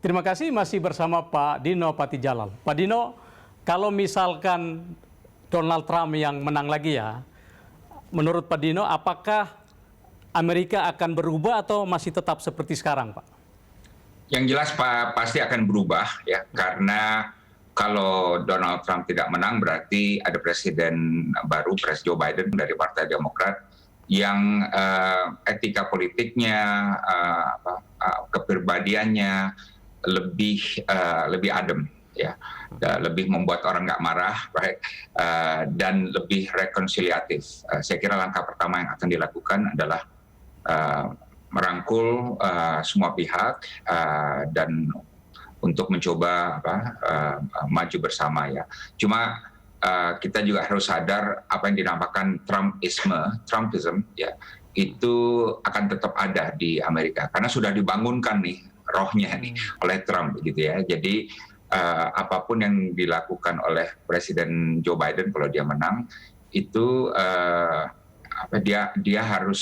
Terima kasih masih bersama Pak Dino Patijalal. Pak Dino, kalau misalkan Donald Trump yang menang lagi ya, menurut Pak Dino apakah Amerika akan berubah atau masih tetap seperti sekarang, Pak? Yang jelas Pak pasti akan berubah ya, karena kalau Donald Trump tidak menang berarti ada presiden baru, Presiden Joe Biden dari Partai Demokrat yang etika politiknya, kepribadiannya lebih adem ya, lebih membuat orang nggak marah, right? Dan lebih rekonsiliatif. Saya kira langkah pertama yang akan dilakukan adalah merangkul semua pihak dan untuk mencoba maju bersama ya. Cuma kita juga harus sadar apa yang dinamakan Trumpism ya, itu akan tetap ada di Amerika karena sudah dibangunkan nih rohnya nih oleh Trump gitu ya. Jadi apapun yang dilakukan oleh Presiden Joe Biden kalau dia menang itu dia harus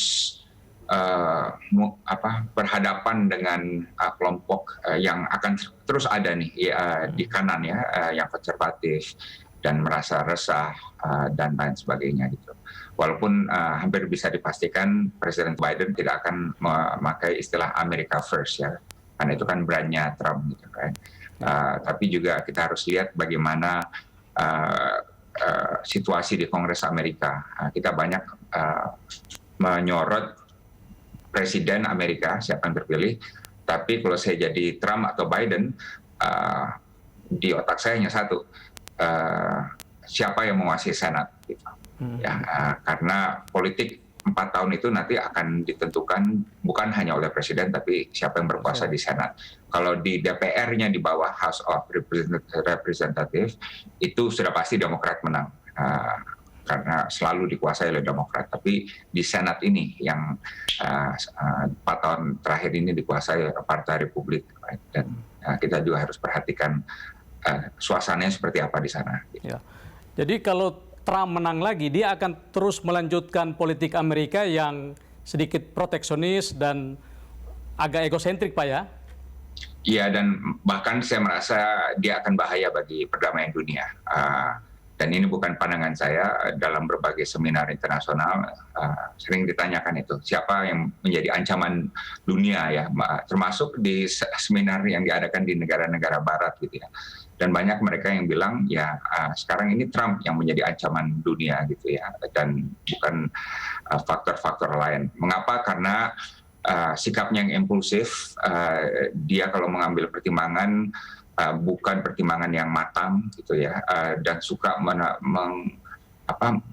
berhadapan dengan kelompok yang akan terus ada nih di kanan ya, yang konservatif dan merasa resah dan lain sebagainya gitu. Walaupun hampir bisa dipastikan Presiden Biden tidak akan memakai istilah America First ya, karena itu kan brandnya Trump gitu kan. Tapi juga kita harus lihat bagaimana situasi di Kongres Amerika. Kita banyak menyorot Presiden Amerika siapa yang terpilih, tapi kalau saya jadi Trump atau Biden, di otak saya hanya satu, siapa yang menguasai Senat gitu. Ya, karena politik 4 tahun itu nanti akan ditentukan bukan hanya oleh Presiden, tapi siapa yang berkuasa di Senat. Kalau di DPR-nya di bawah House of Representatives itu sudah pasti Demokrat menang. Karena selalu dikuasai oleh Demokrat, tapi di Senat ini yang 4 tahun terakhir ini dikuasai oleh Partai Republik, dan kita juga harus perhatikan suasananya seperti apa di sana. Ya. Jadi kalau Trump menang lagi, dia akan terus melanjutkan politik Amerika yang sedikit proteksionis dan agak egosentrik, Pak ya? Iya, dan bahkan saya merasa dia akan bahaya bagi perdamaian dunia. Dan ini bukan pandangan saya, dalam berbagai seminar internasional sering ditanyakan itu, siapa yang menjadi ancaman dunia ya, termasuk di seminar yang diadakan di negara-negara barat gitu ya. Dan banyak mereka yang bilang ya sekarang ini Trump yang menjadi ancaman dunia gitu ya, dan bukan faktor-faktor lain. Mengapa? Karena sikapnya yang impulsif, dia kalau mengambil pertimbangan bukan pertimbangan yang matang gitu ya, dan suka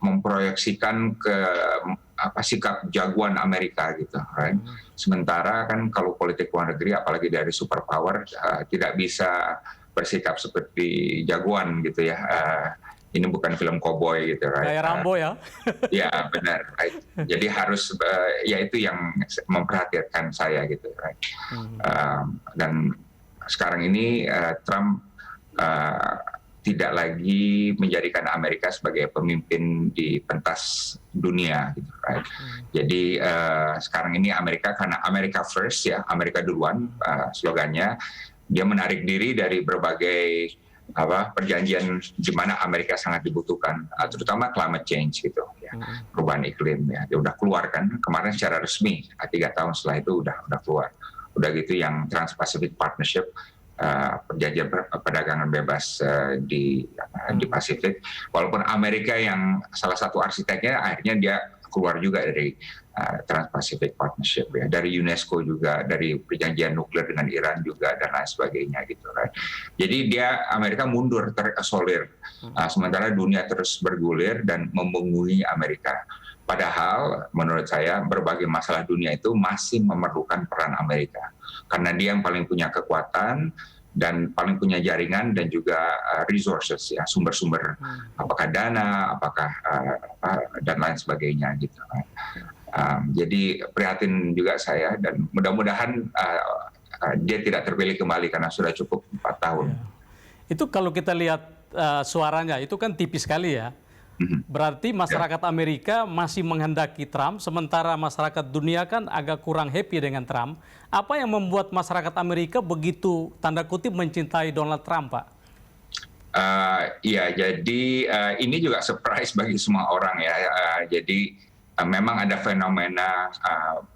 memproyeksikan ke sikap jagoan Amerika gitu, right? Sementara kan kalau politik luar negeri apalagi dari superpower tidak bisa bersikap seperti jagoan gitu ya. Ini bukan film koboi gitu, right? Kayak Rambo ya? Ya benar, right? Jadi harus ya itu yang memperhatikan saya gitu, right? Dan sekarang ini Trump tidak lagi menjadikan Amerika sebagai pemimpin di pentas dunia, gitu, right? Jadi sekarang ini Amerika karena America First ya, Amerika duluan slogannya, dia menarik diri dari berbagai perjanjian di mana Amerika sangat dibutuhkan, terutama climate change gitu ya, perubahan iklim ya. Dia udah keluar kan kemarin secara resmi, 3 tahun setelah itu udah keluar. Udah gitu yang Trans-Pacific Partnership, perjanjian perdagangan bebas di Pasifik, walaupun Amerika yang salah satu arsiteknya akhirnya dia keluar juga dari Trans-Pacific Partnership ya, dari UNESCO juga, dari perjanjian nuklir dengan Iran juga dan lain sebagainya gitu, right? Jadi Amerika mundur, terisolir, sementara dunia terus bergulir dan memunggui Amerika. Padahal menurut saya berbagai masalah dunia itu masih memerlukan peran Amerika karena dia yang paling punya kekuatan dan paling punya jaringan dan juga resources ya, sumber-sumber apakah dana, apakah dan lain sebagainya gitu. Jadi prihatin juga saya dan mudah-mudahan dia tidak terpilih kembali karena sudah cukup 4 tahun. Ya. Itu kalau kita lihat suaranya itu kan tipis sekali ya. Berarti masyarakat Amerika masih menghendaki Trump, sementara masyarakat dunia kan agak kurang happy dengan Trump. Apa yang membuat masyarakat Amerika begitu tanda kutip mencintai Donald Trump, Pak? Ya, jadi ini juga surprise bagi semua orang ya. Jadi memang ada fenomena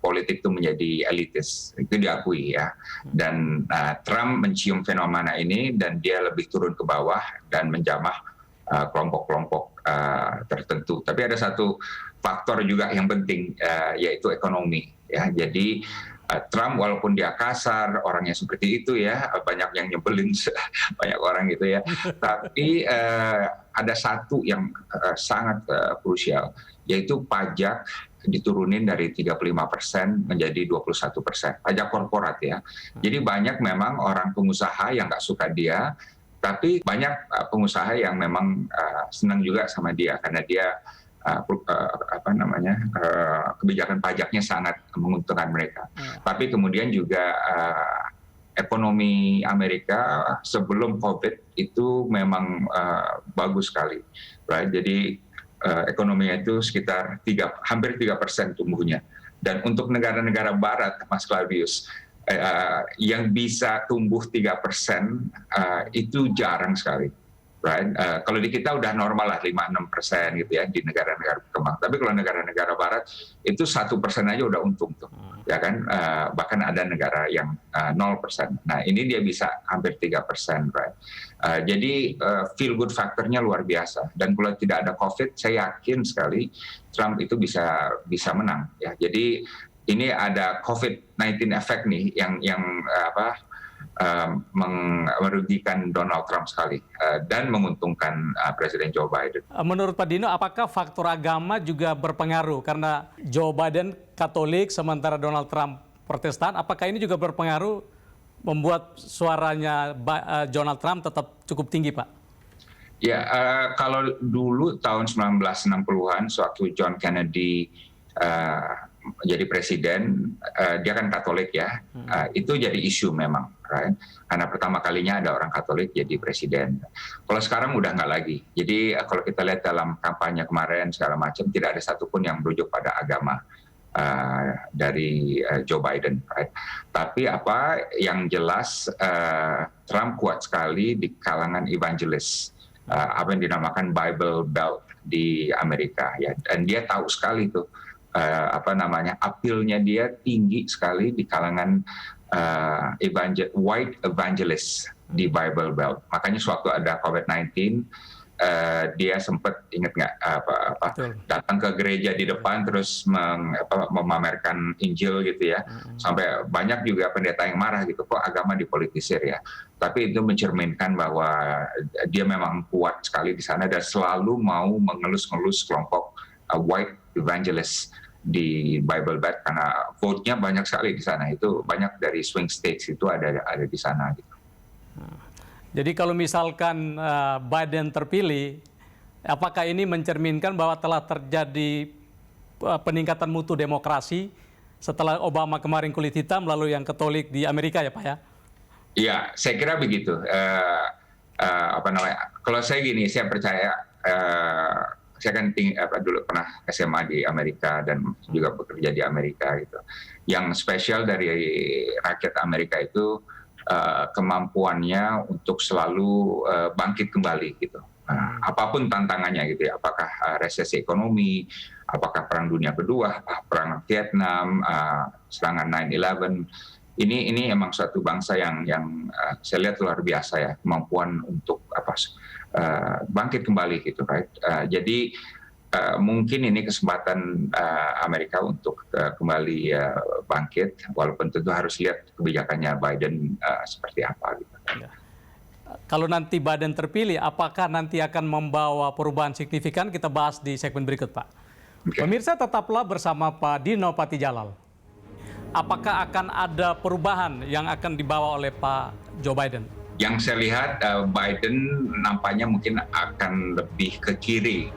politik itu menjadi elitis, itu diakui ya. Dan Trump mencium fenomena ini dan dia lebih turun ke bawah dan menjamah kelompok-kelompok tertentu. Tapi ada satu faktor juga yang penting, yaitu ekonomi. Ya, jadi Trump walaupun dia kasar, orangnya seperti itu ya, banyak yang nyebelin banyak orang gitu ya. Tapi ada satu yang sangat krusial, yaitu pajak diturunin dari 35% menjadi 21%. Pajak korporat ya. Jadi banyak memang orang pengusaha yang nggak suka dia, tapi banyak pengusaha yang memang senang juga sama dia karena dia kebijakan pajaknya sangat menguntungkan mereka. Tapi kemudian juga ekonomi Amerika sebelum COVID itu memang bagus sekali, right? Jadi ekonominya itu sekitar hampir 3% tumbuhnya. Dan untuk negara-negara Barat, Mas Claudius, yang bisa tumbuh 3% itu jarang sekali, right? Kalau di kita udah normal lah 5-6% gitu ya di negara-negara berkembang. Tapi kalau negara-negara Barat itu 1% aja udah untung tuh, ya kan? Bahkan ada negara yang 0%. Nah ini dia bisa hampir 3%, right? Jadi feel good faktornya luar biasa. Dan kalau tidak ada COVID, saya yakin sekali Trump itu bisa menang. Ya, jadi ini ada COVID-19 effect nih yang merugikan Donald Trump sekali dan menguntungkan Presiden Joe Biden. Menurut Pak Dino, apakah faktor agama juga berpengaruh? Karena Joe Biden Katolik, sementara Donald Trump Protestan. Apakah ini juga berpengaruh membuat suaranya Donald Trump tetap cukup tinggi, Pak? Ya, kalau dulu tahun 1960-an, sewaktu John Kennedy jadi presiden, dia kan Katolik ya, itu jadi isu memang, right? Karena pertama kalinya ada orang Katolik jadi presiden. Kalau sekarang udah nggak lagi. Jadi kalau kita lihat dalam kampanye kemarin segala macam, tidak ada satupun yang merujuk pada agama dari Joe Biden, right? Tapi apa yang jelas Trump kuat sekali di kalangan evangelis, apa yang dinamakan Bible Belt di Amerika ya, dan dia tahu sekali tuh. Appeal-nya dia tinggi sekali di kalangan white evangelist di Bible Belt. Makanya sewaktu ada COVID-19, dia sempat ingat nggak datang ke gereja di depan terus memamerkan Injil gitu ya, sampai banyak juga pendeta yang marah gitu, kok agama dipolitisir ya. Tapi itu mencerminkan bahwa dia memang kuat sekali di sana dan selalu mau mengelus-ngelus kelompok white evangelist di Bible Belt karena vote-nya banyak sekali di sana. Itu banyak dari swing states itu ada di sana gitu. Jadi kalau misalkan Biden terpilih, apakah ini mencerminkan bahwa telah terjadi peningkatan mutu demokrasi setelah Obama kemarin kulit hitam lalu yang Katolik di Amerika ya, Pak ya? Iya, saya kira begitu. Kalau saya gini, saya percaya. Saya kan dulu pernah SMA di Amerika dan juga bekerja di Amerika gitu. Yang spesial dari rakyat Amerika itu kemampuannya untuk selalu bangkit kembali gitu. Apapun tantangannya gitu ya. Apakah resesi ekonomi, apakah perang dunia kedua, perang Vietnam, serangan 9/11. Ini emang suatu bangsa yang saya lihat luar biasa ya, kemampuan untuk bangkit kembali gitu, right? Jadi mungkin ini kesempatan Amerika untuk kembali bangkit, walaupun tentu harus lihat kebijakannya Biden seperti apa gitu. Ya. Kalau nanti Biden terpilih, apakah nanti akan membawa perubahan signifikan? Kita bahas di segmen berikut, Pak. Okay. Pemirsa, tetaplah bersama Pak Dino Patijalal. Apakah akan ada perubahan yang akan dibawa oleh Pak Joe Biden? Yang saya lihat Biden nampaknya mungkin akan lebih ke kiri